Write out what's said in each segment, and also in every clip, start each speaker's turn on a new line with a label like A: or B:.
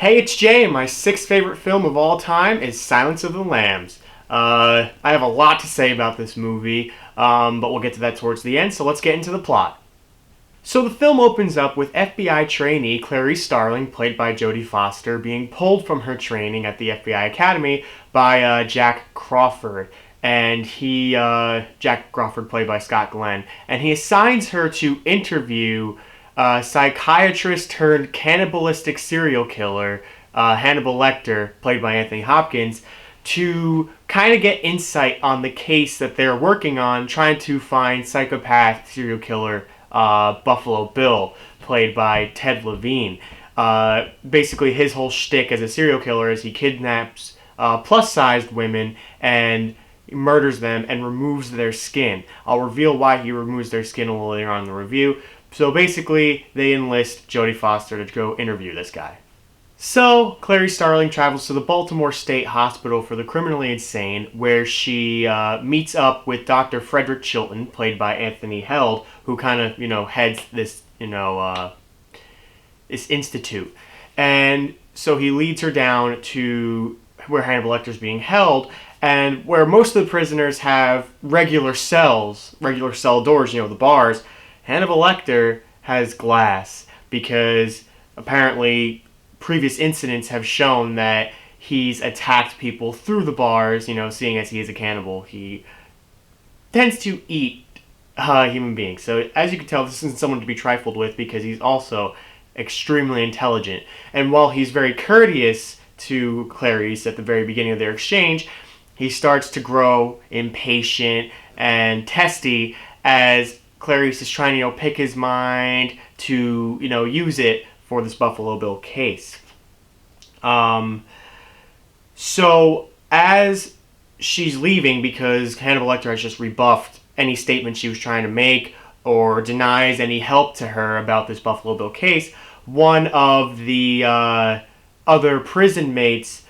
A: Hey, it's Jay. My sixth favorite film of all time is Silence of the Lambs. I have a lot to say about this movie, but we'll get to that towards the end, so let's get into the plot. So the film opens up with FBI trainee Clarice Starling, played by Jodie Foster, being pulled from her training at the FBI Academy by Jack Crawford. And Jack Crawford, played by Scott Glenn, and he assigns her to interview psychiatrist turned cannibalistic serial killer Hannibal Lecter, played by Anthony Hopkins, to kind of get insight on the case that they're working on, trying to find psychopath serial killer Buffalo Bill, played by Ted Levine. Basically, his whole shtick as a serial killer is he kidnaps plus-sized women and murders them and removes their skin. I'll reveal why he removes their skin a little later on in the review. So basically, they enlist Jodie Foster to go interview this guy. So, Clarice Starling travels to the Baltimore State Hospital for the Criminally Insane, where she meets up with Dr. Frederick Chilton, played by Anthony Held, who kind of, heads this, this institute. And so he leads her down to where Hannibal Lecter's being held, and where most of the prisoners have regular cell doors, the bars. Hannibal Lecter has glass because apparently previous incidents have shown that he's attacked people through the bars, seeing as he is a cannibal. He tends to eat human beings. So as you can tell, this isn't someone to be trifled with because he's also extremely intelligent. And while he's very courteous to Clarice at the very beginning of their exchange, he starts to grow impatient and testy as Clarice is trying to, pick his mind to, use it for this Buffalo Bill case. So as she's leaving, because Hannibal Lecter has just rebuffed any statement she was trying to make or denies any help to her about this Buffalo Bill case, one of the other prison mates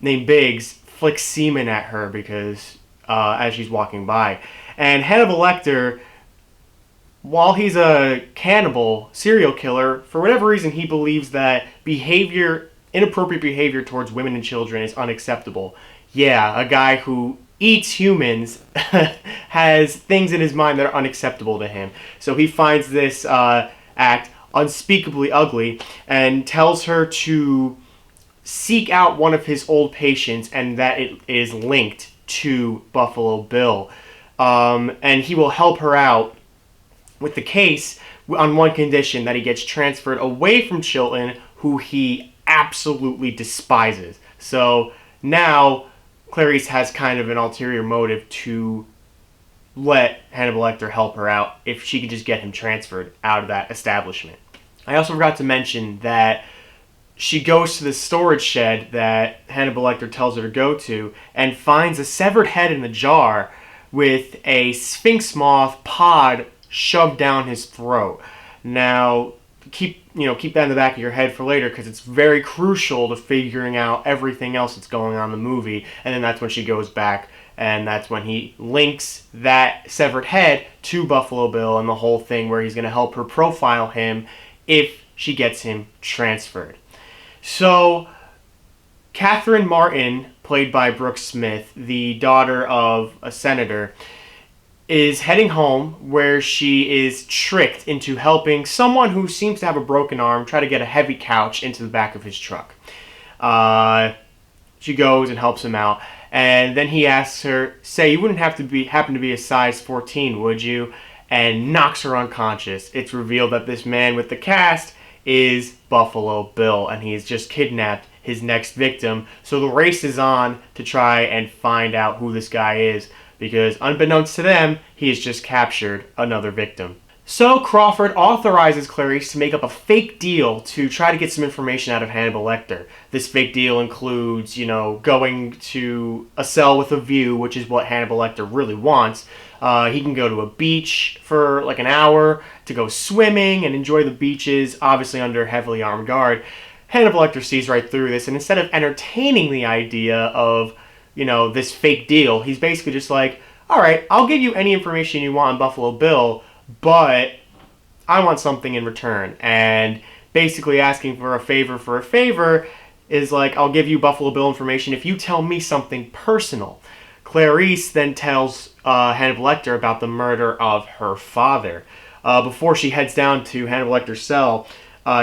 A: named Biggs flicks semen at her because as she's walking by. And Hannibal Lecter, while he's a cannibal serial killer, for whatever reason he believes that inappropriate behavior towards women and children is unacceptable. Yeah, a guy who eats humans has things in his mind that are unacceptable to him. So he finds this act unspeakably ugly and tells her to seek out one of his old patients and that it is linked to Buffalo Bill. And he will help her out with the case on one condition, that he gets transferred away from Chilton, who he absolutely despises. So now Clarice has kind of an ulterior motive to let Hannibal Lecter help her out if she can just get him transferred out of that establishment. I also forgot to mention that she goes to the storage shed that Hannibal Lecter tells her to go to and finds a severed head in a jar with a sphinx moth pod shoved down his throat. Now, keep that in the back of your head for later because it's very crucial to figuring out everything else that's going on in the movie. And then that's when she goes back, and that's when he links that severed head to Buffalo Bill and the whole thing where he's going to help her profile him if she gets him transferred. So, Catherine Martin, played by Brooke Smith, the daughter of a senator, is heading home where she is tricked into helping someone who seems to have a broken arm try to get a heavy couch into the back of his truck. She goes and helps him out, and then he asks her, say, you wouldn't happen to be a size 14, would you? And knocks her unconscious. It's revealed that this man with the cast is Buffalo Bill, and he's just kidnapped his next victim. So the race is on to try and find out who this guy is, because unbeknownst to them, he has just captured another victim. So Crawford authorizes Clarice to make up a fake deal to try to get some information out of Hannibal Lecter. This fake deal includes, going to a cell with a view, which is what Hannibal Lecter really wants. He can go to a beach for like an hour to go swimming and enjoy the beaches, obviously under heavily armed guard. Hannibal Lecter sees right through this, and instead of entertaining the idea of, this fake deal, he's basically just like, all right, I'll give you any information you want on Buffalo Bill, but I want something in return. And basically asking for a favor is like, I'll give you Buffalo Bill information if you tell me something personal. Clarice then tells Hannibal Lecter about the murder of her father. Before she heads down to Hannibal Lecter's cell,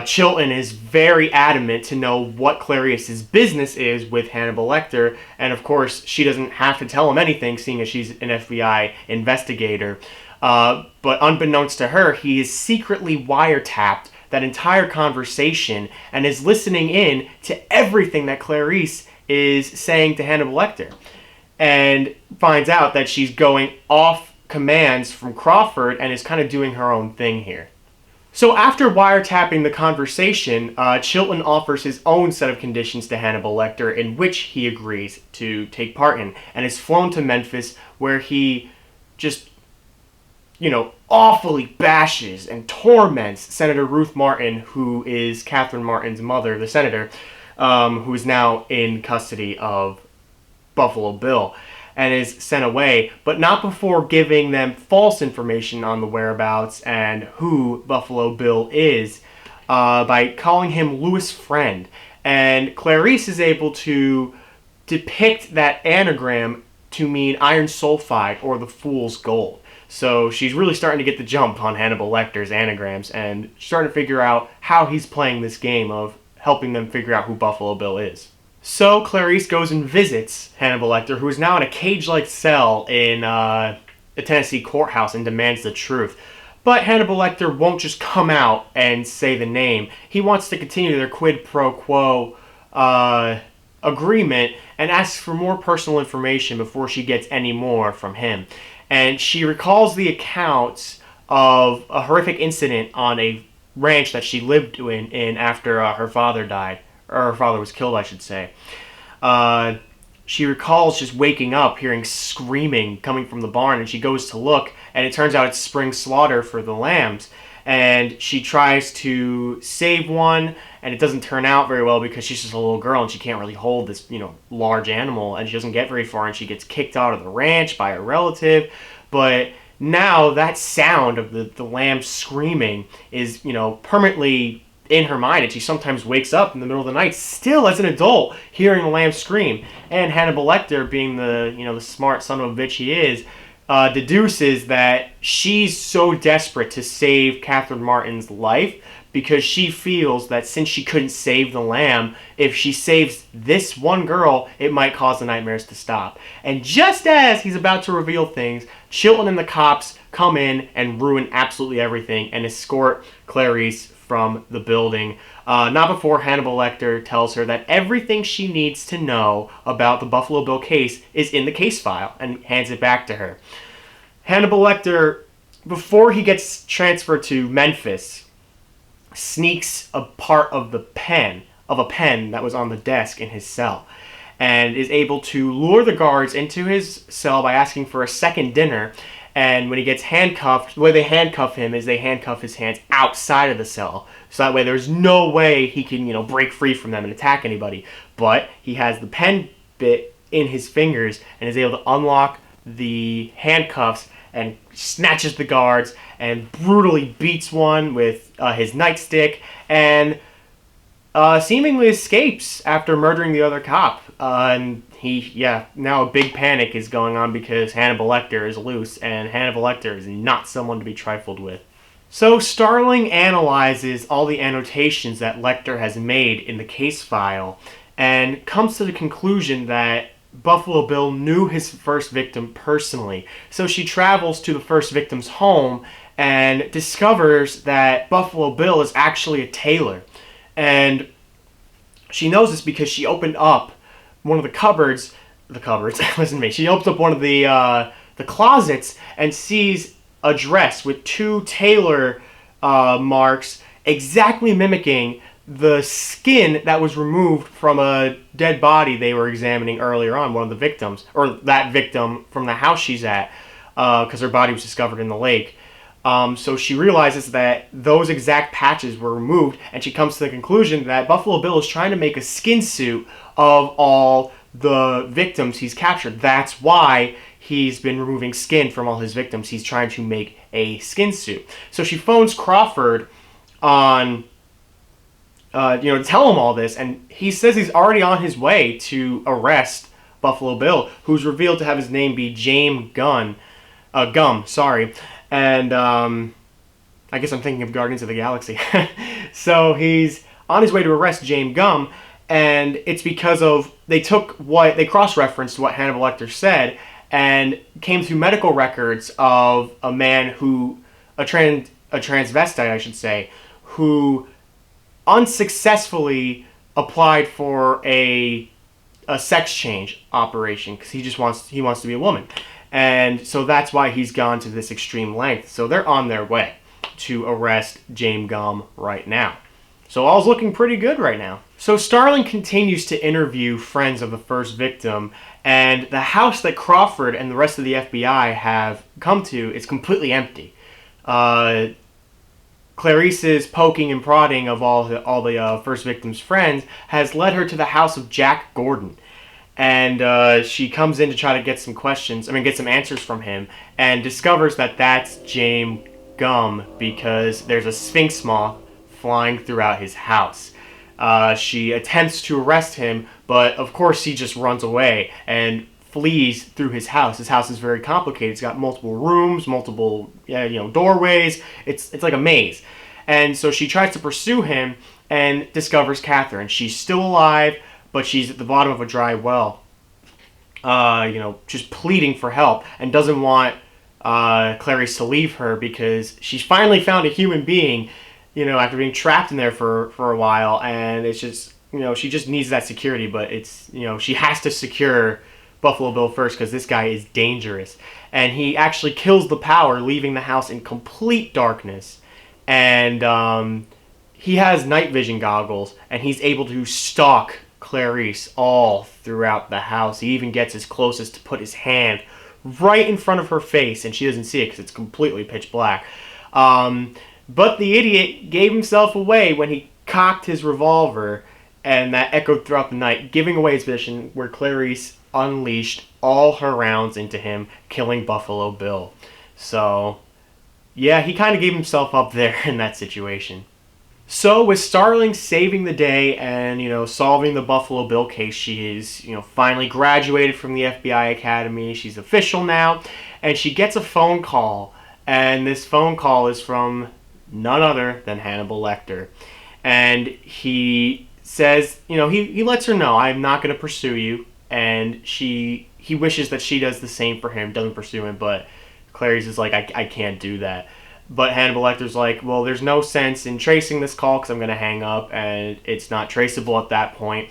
A: Chilton is very adamant to know what Clarice's business is with Hannibal Lecter, and of course, she doesn't have to tell him anything, seeing as she's an FBI investigator. But unbeknownst to her, he is secretly wiretapped that entire conversation and is listening in to everything that Clarice is saying to Hannibal Lecter, and finds out that she's going off commands from Crawford and is kind of doing her own thing here. So after wiretapping the conversation, Chilton offers his own set of conditions to Hannibal Lecter, in which he agrees to take part in, and is flown to Memphis, where he just, awfully bashes and torments Senator Ruth Martin, who is Catherine Martin's mother, the senator, who is now in custody of Buffalo Bill, and is sent away, but not before giving them false information on the whereabouts and who Buffalo Bill is, by calling him Louis' friend. And Clarice is able to depict that anagram to mean iron sulfide or the fool's gold. So she's really starting to get the jump on Hannibal Lecter's anagrams and starting to figure out how he's playing this game of helping them figure out who Buffalo Bill is. So Clarice goes and visits Hannibal Lecter, who is now in a cage-like cell in a Tennessee courthouse, and demands the truth. But Hannibal Lecter won't just come out and say the name. He wants to continue their quid pro quo agreement and asks for more personal information before she gets any more from him. And she recalls the accounts of a horrific incident on a ranch that she lived in after her father died. Or her father was killed, I should say. She recalls just waking up, hearing screaming coming from the barn, and she goes to look, and it turns out it's spring slaughter for the lambs. And she tries to save one, and it doesn't turn out very well because she's just a little girl and she can't really hold this, large animal, and she doesn't get very far, and she gets kicked out of the ranch by a relative. But now that sound of the lamb screaming is, permanently in her mind, and she sometimes wakes up in the middle of the night, still as an adult, hearing the lamb scream. And Hannibal Lecter, being the smart son of a bitch he is, deduces that she's so desperate to save Catherine Martin's life because she feels that since she couldn't save the lamb, if she saves this one girl, it might cause the nightmares to stop. And just as he's about to reveal things, Chilton and the cops come in and ruin absolutely everything and escort Clarice from the building. Not before Hannibal Lecter tells her that everything she needs to know about the Buffalo Bill case is in the case file and hands it back to her. Hannibal Lecter, before he gets transferred to Memphis, sneaks a part of a pen that was on the desk in his cell, and is able to lure the guards into his cell by asking for a second dinner. And when he gets handcuffed, the way they handcuff him is they handcuff his hands outside of the cell. So that way there's no way he can, break free from them and attack anybody. But he has the pen bit in his fingers and is able to unlock the handcuffs and snatches the guards and brutally beats one with his nightstick and seemingly escapes after murdering the other cop. And now a big panic is going on because Hannibal Lecter is loose, and Hannibal Lecter is not someone to be trifled with. So Starling analyzes all the annotations that Lecter has made in the case file and comes to the conclusion that Buffalo Bill knew his first victim personally. So she travels to the first victim's home and discovers that Buffalo Bill is actually a tailor. And she knows this because she opened up one of the cupboards, listen to me, she opens up one of the closets and sees a dress with two tailor marks exactly mimicking the skin that was removed from a dead body they were examining earlier on, one of the victims, or that victim from the house she's at, because her body was discovered in the lake. So she realizes that those exact patches were removed, and she comes to the conclusion that Buffalo Bill is trying to make a skin suit of all the victims he's captured. That's why he's been removing skin from all his victims. He's trying to make a skin suit. So she phones Crawford on to tell him all this, and he says he's already on his way to arrest Buffalo Bill, who's revealed to have his name be James Gum, sorry, and I guess I'm thinking of Guardians of the Galaxy. So he's on his way to arrest James Gum, and it's because of they cross-referenced what Hannibal Lecter said, and came through medical records of a man a transvestite, I should say, who unsuccessfully applied for a sex change operation because he wants to be a woman, and so that's why he's gone to this extreme length. So they're on their way to arrest James Gum right now. So all's looking pretty good right now. So Starling continues to interview friends of the first victim, and the house that Crawford and the rest of the FBI have come to is completely empty. Clarice's poking and prodding of all the first victim's friends has led her to the house of Jack Gordon. And she comes in to try to get some answers from him, and discovers that that's James Gum because there's a sphinx moth flying throughout his house. She attempts to arrest him, but of course he just runs away and flees through his house. His house is very complicated. It's got multiple rooms, multiple doorways. It's like a maze. And so she tries to pursue him and discovers Catherine. She's still alive, but she's at the bottom of a dry well, just pleading for help, and doesn't want Clarice to leave her because she's finally found a human being, after being trapped in there for a while, and it's just, she just needs that security, but it's, she has to secure Buffalo Bill first because this guy is dangerous. And he actually kills the power, leaving the house in complete darkness. And he has night vision goggles, and he's able to stalk Clarice all throughout the house. He even gets as close as to put his hand right in front of her face, and she doesn't see it because it's completely pitch black. But the idiot gave himself away when he cocked his revolver, and that echoed throughout the night, giving away his position, where Clarice unleashed all her rounds into him, killing Buffalo Bill. So, yeah, he kind of gave himself up there in that situation. So, with Starling saving the day and, solving the Buffalo Bill case, she is, finally graduated from the FBI Academy. She's official now, and she gets a phone call, and this phone call is from none other than Hannibal Lecter. And he says, he lets her know, I'm not going to pursue you, and he wishes that she does the same for him, doesn't pursue him, but Clarice is like, I can't do that. But Hannibal Lecter's like, well, there's no sense in tracing this call because I'm going to hang up, and it's not traceable at that point.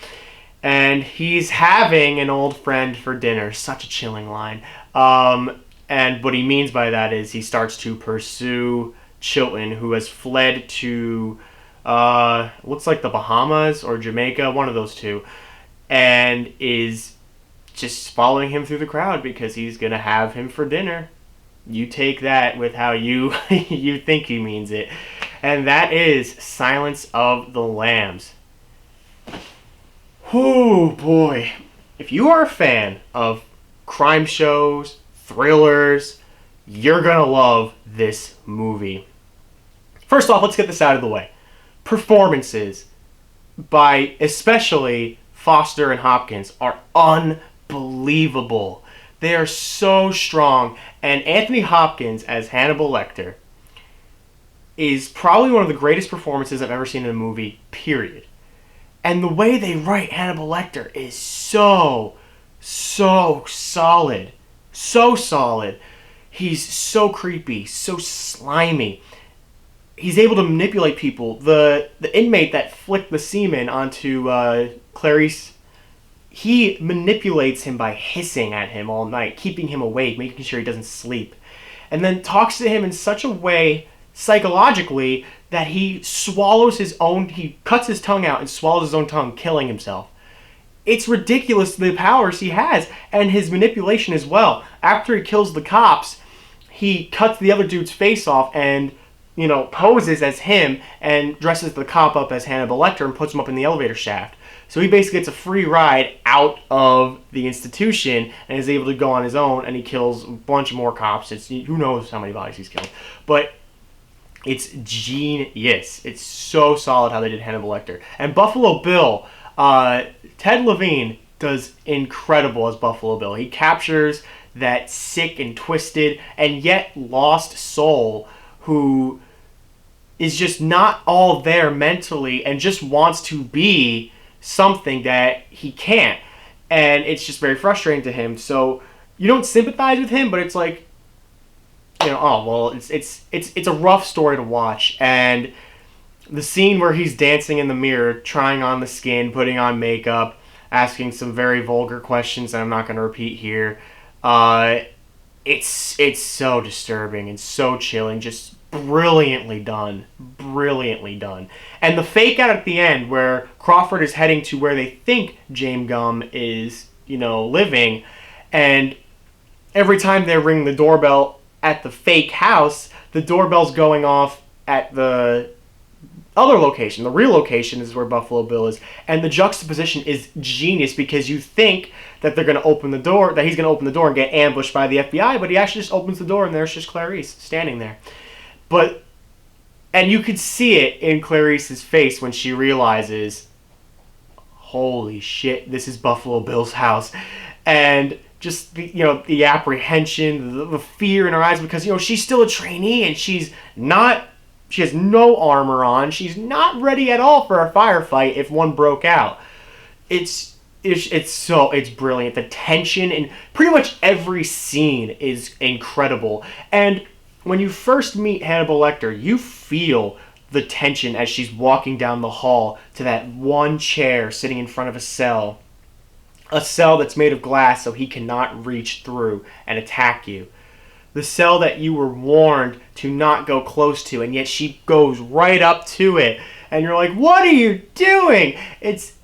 A: And he's having an old friend for dinner. Such a chilling line. And what he means by that is he starts to pursue Chilton, who has fled to, looks like the Bahamas or Jamaica, one of those two, and is just following him through the crowd because he's going to have him for dinner. You take that with how you you think he means it. And that is Silence of the Lambs. Oh boy. If you are a fan of crime shows, thrillers, you're gonna love this movie. First off, let's get this out of the way. Performances by especially Foster and Hopkins are unbelievable. They are so strong. And Anthony Hopkins as Hannibal Lecter is probably one of the greatest performances I've ever seen in a movie, period. And the way they write Hannibal Lecter is so solid. So solid. He's so creepy, so slimy. He's able to manipulate people. The inmate that flicked the semen onto Clarice, he manipulates him by hissing at him all night, keeping him awake, making sure he doesn't sleep. And then talks to him in such a way, psychologically, that he cuts his tongue out and swallows his own tongue, killing himself. It's ridiculous the powers he has, and his manipulation as well. After he kills the cops, he cuts the other dude's face off and, poses as him and dresses the cop up as Hannibal Lecter and puts him up in the elevator shaft. So he basically gets a free ride out of the institution and is able to go on his own, and he kills a bunch more cops. Who knows how many bodies he's killed. But It's genius. It's so solid how they did Hannibal Lecter. And Buffalo Bill, Ted Levine does incredible as Buffalo Bill. He captures that sick and twisted and yet lost soul who is just not all there mentally and just wants to be something that he can't. And it's just very frustrating to him. So you don't sympathize with him, but it's like, oh well, it's a rough story to watch. And the scene where he's dancing in the mirror, trying on the skin, putting on makeup, asking some very vulgar questions that I'm not going to repeat here. It's so disturbing and so chilling, just brilliantly done, And the fake out at the end where Crawford is heading to where they think James Gumb is, living, and every time they ring the doorbell at the fake house, the doorbell's going off at the other location. The real location is where Buffalo Bill is, and the juxtaposition is genius because you think that they're going to open the door, that he's going to open the door and get ambushed by the FBI, but he actually just opens the door and there's just Clarice standing there. And you could see it in Clarice's face when she realizes, holy shit, this is Buffalo Bill's house. And just the apprehension, the fear in her eyes, because she's still a trainee and she has no armor on. She's not ready at all for a firefight if one broke out. It's brilliant. The tension in pretty much every scene is incredible. And when you first meet Hannibal Lecter, you feel the tension as she's walking down the hall to that one chair sitting in front of a cell that's made of glass so he cannot reach through and attack you. The cell that you were warned to not go close to, and yet she goes right up to it. And you're like, what are you doing?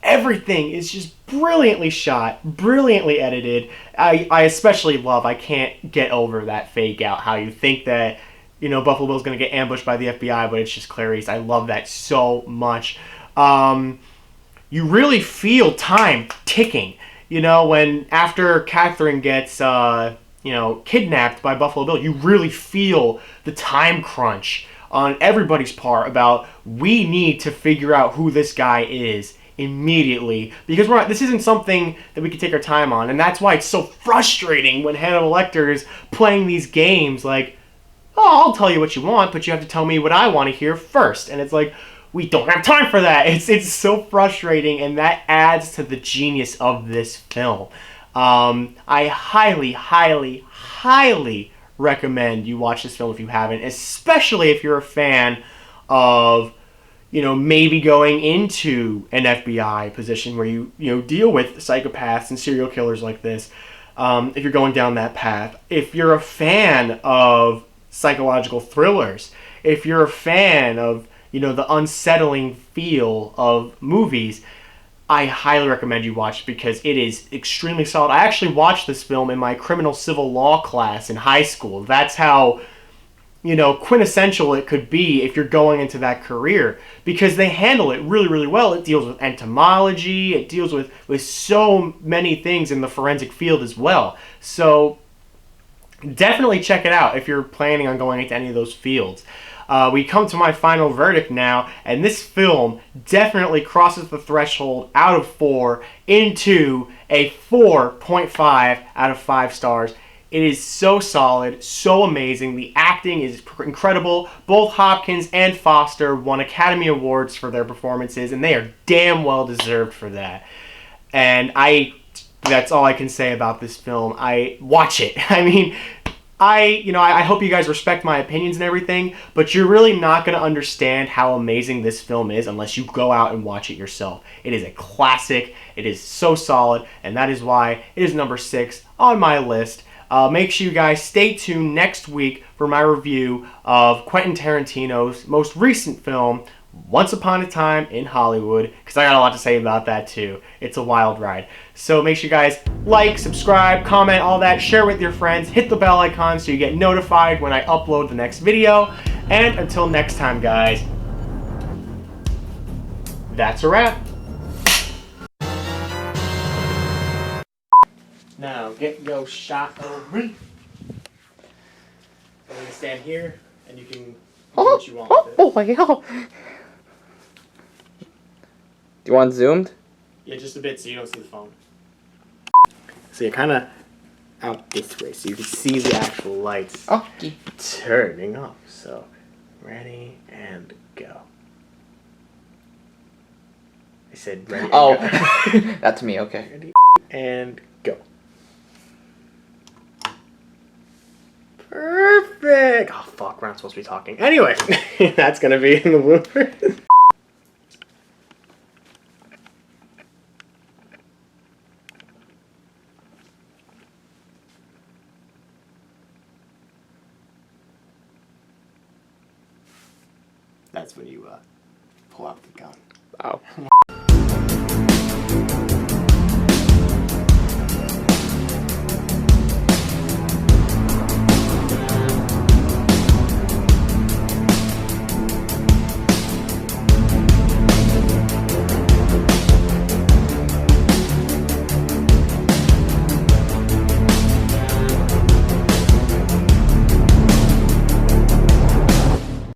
A: Everything is just brilliantly shot, brilliantly edited. I especially love, I can't get over that fake out, how you think that, Buffalo Bill's going to get ambushed by the FBI, but it's just Clarice. I love that so much. You really feel time ticking, when after Catherine gets, kidnapped by Buffalo Bill, you really feel the time crunch on everybody's part about we need to figure out who this guy is immediately because this isn't something that we can take our time on, and that's why it's so frustrating when Hannibal Lecter is playing these games like, oh, I'll tell you what you want, but you have to tell me what I want to hear first, and it's like, we don't have time for that. It's so frustrating, and that adds to the genius of this film. I highly, highly, highly recommend you watch this film if you haven't, especially if you're a fan of, maybe going into an FBI position where you deal with psychopaths and serial killers like this. If you're going down that path, if you're a fan of psychological thrillers, if you're a fan of, the unsettling feel of movies, I highly recommend you watch it because it is extremely solid. I actually watched this film in my criminal civil law class in high school. That's how, quintessential it could be if you're going into that career because they handle it really, really well. It deals with entomology. It deals with so many things in the forensic field as well. So definitely check it out if you're planning on going into any of those fields. We come to my final verdict now, and this film definitely crosses the threshold out of 4 into a 4.5 out of 5 stars. It is so solid, so amazing. The acting is incredible. Both Hopkins and Foster won Academy Awards for their performances, and they are damn well deserved for that. And that's all I can say about this film. Watch it. I hope you guys respect my opinions and everything, but you're really not going to understand how amazing this film is unless you go out and watch it yourself. It is a classic. It is so solid, and that is why it is number 6 on my list. Make sure you guys stay tuned next week for my review of Quentin Tarantino's most recent film, Once Upon a Time in Hollywood, because I got a lot to say about that too. It's a wild ride. So make sure you guys like, subscribe, comment, all that, share with your friends, hit the bell icon so you get notified when I upload the next video. And until next time, guys, that's a wrap. Now get your shot of me. I'm going to stand here and you can what you want with it.
B: Oh my god. Do you want zoomed?
A: Yeah, just a bit so you don't see the phone. So you're kind of out this way so you can see the actual lights
B: Okay.
A: turning off. So, ready and go. I said ready and go.
B: That's me, okay.
A: Ready and go. Perfect! Oh fuck, we're not supposed to be talking. Anyway, that's gonna be in the blooper. That's when you pull out the gun.
B: Oh.